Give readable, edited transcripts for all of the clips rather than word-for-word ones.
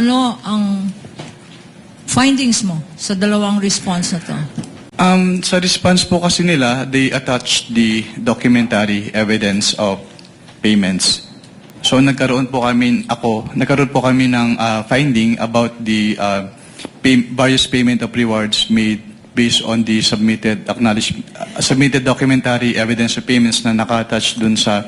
Ano ang findings mo sa dalawang response na to? Sa response po kasi nila, they attached the documentary evidence of payments. So nagkaroon po kami ng finding about the various payment of rewards made based on the submitted documentary evidence of payments na naka-attach dun sa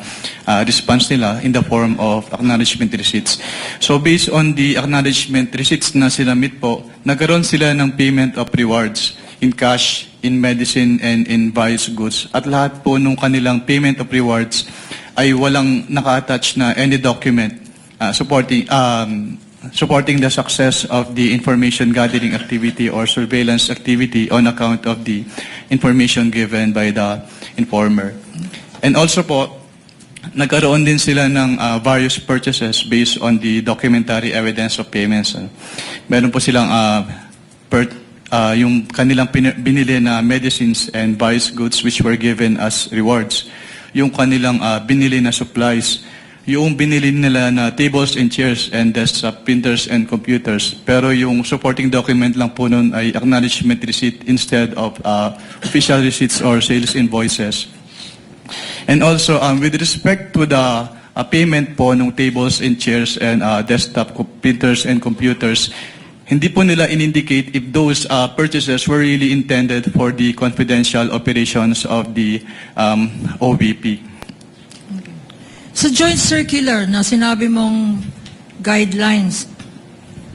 response nila in the form of acknowledgement receipts. So based on the acknowledgement receipts na sinamit po, nagkaroon sila ng payment of rewards in cash, in medicine, and in various goods. At lahat po nung kanilang payment of rewards ay walang naka-attach na any document supporting the success of the information gathering activity or surveillance activity on account of the information given by the informer. And also po, nagkaroon din sila ng various purchases based on the documentary evidence of payments. Meron po silang yung kanilang binili na medicines and various goods which were given as rewards. Yung kanilang binili na supplies, yung binili nila na tables and chairs and desktop printers and computers. Pero yung supporting document lang po nun ay acknowledgement receipt instead of official receipts or sales invoices. And also, with respect to the payment po ng tables and chairs and desktop printers and computers, hindi po nila in-indicate if those purchases were really intended for the confidential operations of the OVP. Sa joint circular na sinabi mong guidelines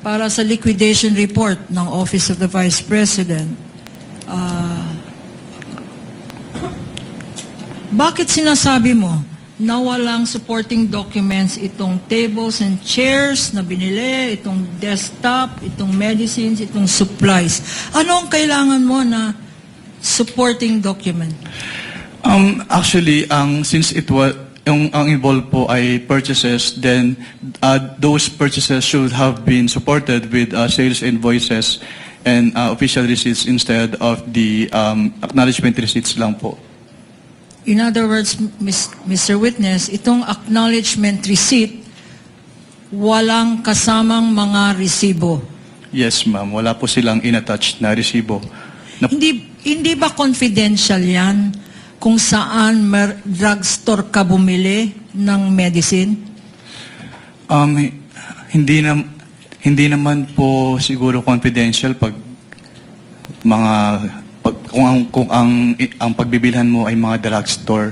para sa liquidation report ng Office of the Vice President, bakit sinasabi mo na walang supporting documents itong tables and chairs na binili, itong desktop, itong medicines, itong supplies? Ano ang kailangan mo na supporting document? Actually, since it was ang involved po ay purchases, then those purchases should have been supported with sales invoices and official receipts instead of the acknowledgement receipts lang po. In other words, Mr. Witness, itong acknowledgement receipt, walang kasamang mga resibo. Yes, ma'am. Wala po silang inattached na resibo. Hindi ba confidential yan kung saan drugstore ka bumili ng medicine? Hindi naman po siguro confidential pag kung ang pagbibilhan mo ay mga drugstore.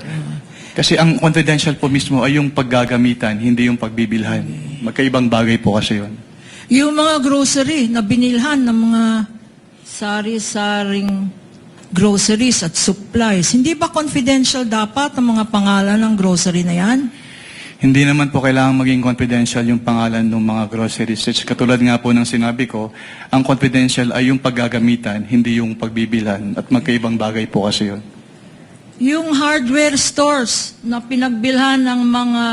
Kasi ang confidential po mismo ay yung paggagamitan, hindi yung pagbibilhan. Magkaibang bagay po kasi yun. Yung mga grocery na binilhan ng mga sari-saring groceries at supplies, hindi ba confidential dapat ang mga pangalan ng grocery na yan? Hindi naman po kailangan maging confidential yung pangalan ng mga groceries. Katulad nga po ng sinabi ko, ang confidential ay yung paggagamitan, hindi yung pagbibilhan. At magkaibang bagay po kasi yun. Yung hardware stores na pinagbilhan ng mga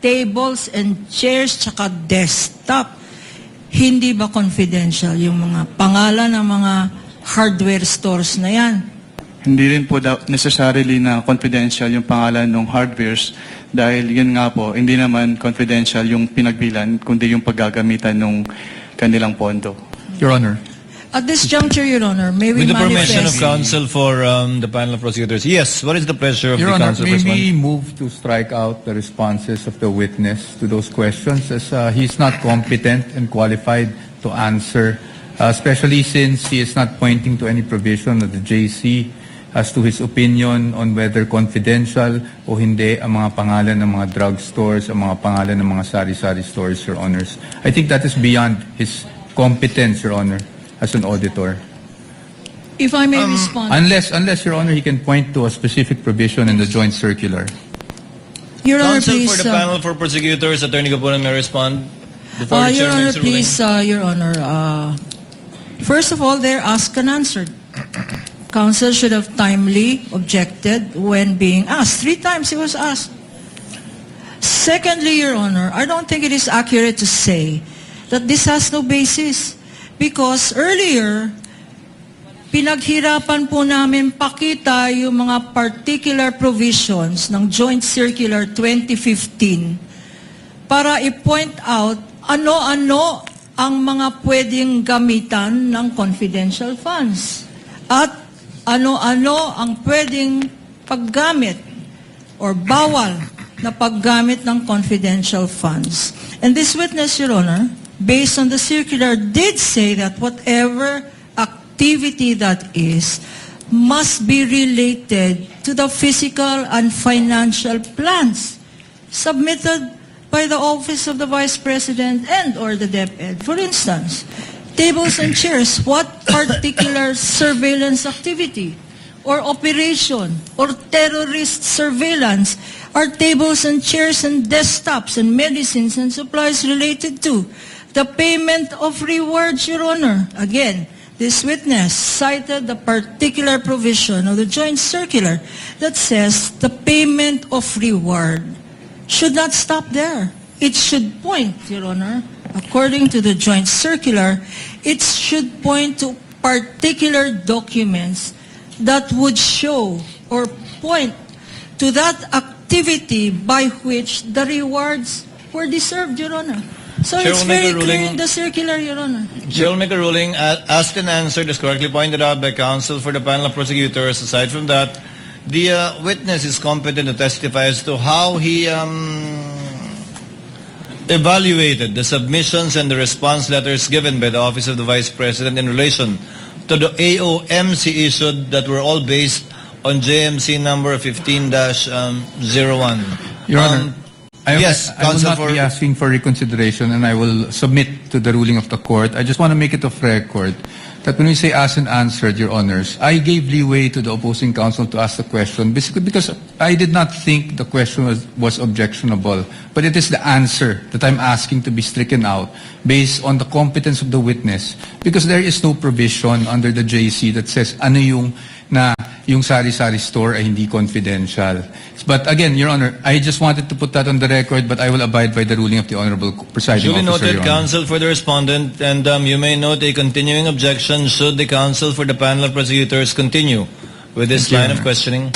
tables and chairs tsaka desktop, hindi ba confidential yung mga pangalan ng mga hardware stores na yan? Hindi rin po necessarily na confidential yung pangalan ng hardwares dahil yun nga po, hindi naman confidential yung pinagbilan kundi yung paggagamitan ng kanilang pondo. Your Honor. At this juncture, Your Honor, may we With the permission of manifest... counsel for the panel of prosecutors. Yes, what is the pleasure of Your the Honor, counsel? may we move to strike out the responses of the witness to those questions as he's not competent and qualified to answer, especially since he is not pointing to any provision of the JC as to his opinion on whether confidential o hindi ang mga pangalan ng mga drugstores, ang mga pangalan ng mga sari-sari stores, Your Honors. I think that is beyond his competence, Your Honor, as an auditor. If I may respond... Unless, Your Honor, he can point to a specific provision in the joint circular. Your Honor, Counsel please... for the panel for prosecutors, Attorney Gapunan may respond before the Your Honor, chairman's ruling. please, Your Honor, first of all, they're asked and answered. Counsel should have timely objected when being asked. 3 times he was asked. Secondly, Your Honor, I don't think it is accurate to say that this has no basis because earlier, pinaghirapan po namin pakita yung mga particular provisions ng Joint Circular 2015 para i-point out ano-ano ang mga pwedeng gamitan ng confidential funds at ano-ano ang pwedeng paggamit or bawal na paggamit ng confidential funds. And this witness, Your Honor, based on the circular, did say that whatever activity that is must be related to the physical and financial plans submitted by the Office of the Vice President and or the DepEd. For instance, tables and chairs, what particular surveillance activity or operation or terrorist surveillance are tables and chairs and desktops and medicines and supplies related to? The payment of rewards, Your Honor. Again, this witness cited the particular provision of the joint circular that says the payment of reward should not stop there. It should point, Your Honor, according to the joint circular, it should point to particular documents that would show or point to that activity by which the rewards were deserved, Your Honor. So Chair it's will make very a clear ruling. in the circular, Your Honor. Chair will make a ruling. Asked and answered is correctly pointed out by counsel for the panel of prosecutors. Aside from that, the witness is competent to testify as to how he evaluated the submissions and the response letters given by the Office of the Vice President in relation to the AOMC issued that were all based on JMC number 15-01. Your Honor, yes, I will counsel not be asking for reconsideration, and I will submit to the ruling of the court. I just want to make it of record that when we say asked and answered, Your Honors, I gave leeway to the opposing counsel to ask the question basically because I did not think the question was objectionable. But it is the answer that I'm asking to be stricken out based on the competence of the witness, because there is no provision under the JC that says ano yung sari-sari store ay hindi confidential. But again, Your Honor, I just wanted to put that on the record, but I will abide by the ruling of the Honorable Presiding Duly Officer, noted, Your Honor. counsel for the respondent, and you may note a continuing objection should the counsel for the panel of prosecutors continue with this Thank you, line of Your Honor. questioning.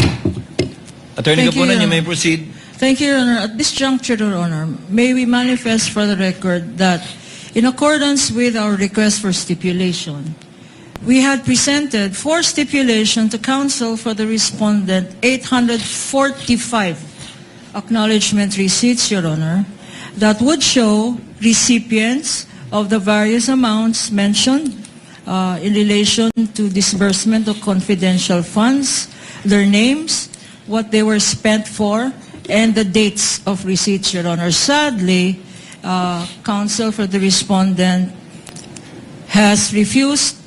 Attorney Thank you, Kapunan, Your you may Honor. proceed. Thank you, Your Honor. At this juncture, Your Honor, may we manifest for the record that in accordance with our request for stipulation, we had presented for stipulation to counsel for the respondent 845 acknowledgement receipts, Your Honor, that would show recipients of the various amounts mentioned in relation to disbursement of confidential funds, their names, what they were spent for, and the dates of receipts, Your Honor. Sadly, counsel for the respondent has refused,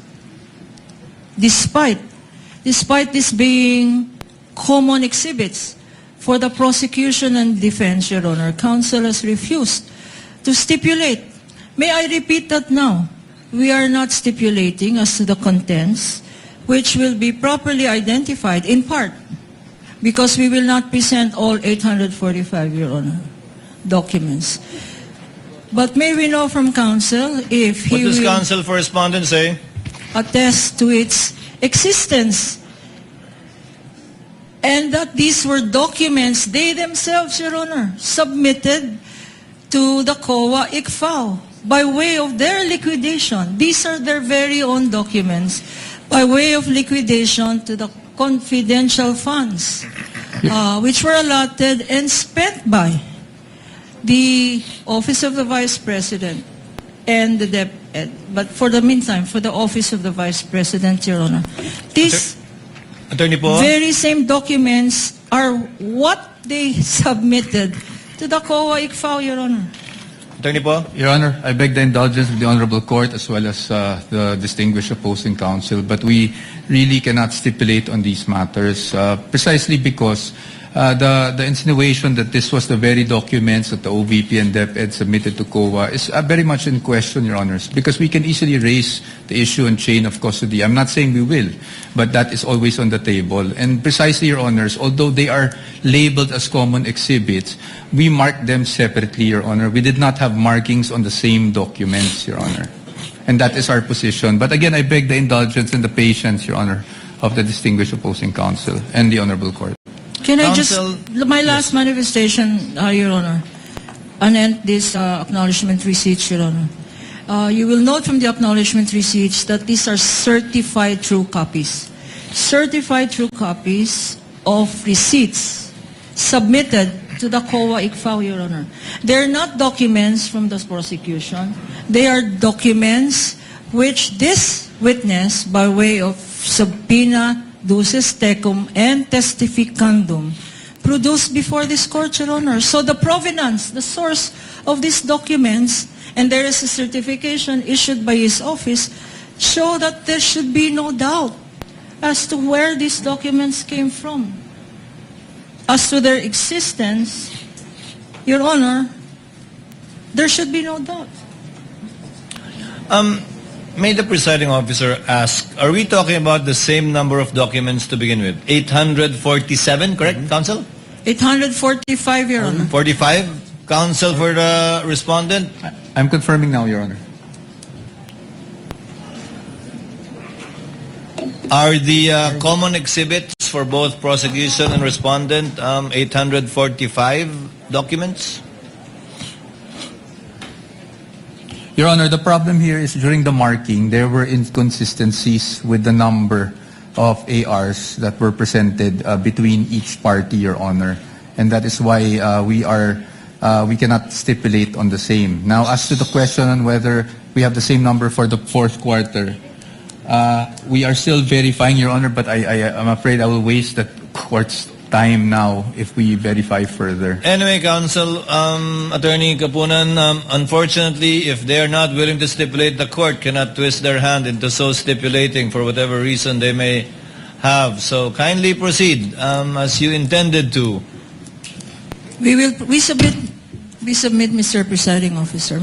despite this being common exhibits for the prosecution and defense, Your Honor, counsel has refused to stipulate. May I repeat that now? We are not stipulating as to the contents, which will be properly identified in part, because we will not present all 845, Your Honor, documents. But may we know from counsel if What he does will counsel for respondent say? attest to its existence, and that these were documents they themselves, Your Honor, submitted to the COA ICFAO by way of their liquidation. These are their very own documents by way of liquidation to the confidential funds, which were allotted and spent by the Office of the Vice President and the DepEd. But for the meantime, for the Office of the Vice President, Your Honor, these Attorney po? very same documents are what they submitted to the COA ICFAO, Your Honor. Attorney po? Your Honor, I beg the indulgence of the Honorable Court as well as the distinguished opposing counsel, but we really cannot stipulate on these matters precisely because the insinuation that this was the very documents that the OVP and DepEd submitted to COA is very much in question, Your Honors, because we can easily raise the issue and chain of custody. I'm not saying we will, but that is always on the table. And precisely, Your Honors, although they are labeled as common exhibits, we marked them separately, Your Honor. We did not have markings on the same documents, Your Honor. And that is our position. But again, I beg the indulgence and the patience, Your Honor, of the distinguished opposing counsel and the Honorable Court. Can I Counsel, just, my last manifestation, Your Honor, anent this acknowledgement receipts, Your Honor. You will note from the acknowledgement receipts that these are certified true copies. Certified true copies of receipts submitted to the COA ICFAO, Your Honor. They're not documents from the prosecution. They are documents which this witness, by way of subpoena, duces tecum, and testificandum, produced before this court, Your Honor. So the provenance, the source of these documents, and there is a certification issued by his office, show that there should be no doubt as to where these documents came from. As to their existence, Your Honor, there should be no doubt. May the presiding officer ask, are we talking about the same number of documents to begin with? 847, correct, counsel? 845, Your Honor. 45? Counsel for the respondent? I'm confirming now, Your Honor. Are the common exhibits for both prosecution and respondent 845 documents? Your Honor, the problem here is during the marking, there were inconsistencies with the number of ARs that were presented between each party, Your Honor. And that is why we cannot stipulate on the same. Now, as to the question on whether we have the same number for the fourth quarter, we are still verifying, Your Honor, but I'm afraid I will waste the court's time now if we verify further. Anyway, counsel, Attorney Kapunan, unfortunately, if they are not willing to stipulate, the court cannot twist their hand into so stipulating for whatever reason they may have. So kindly proceed as you intended to. We submit, Mr. Presiding Officer.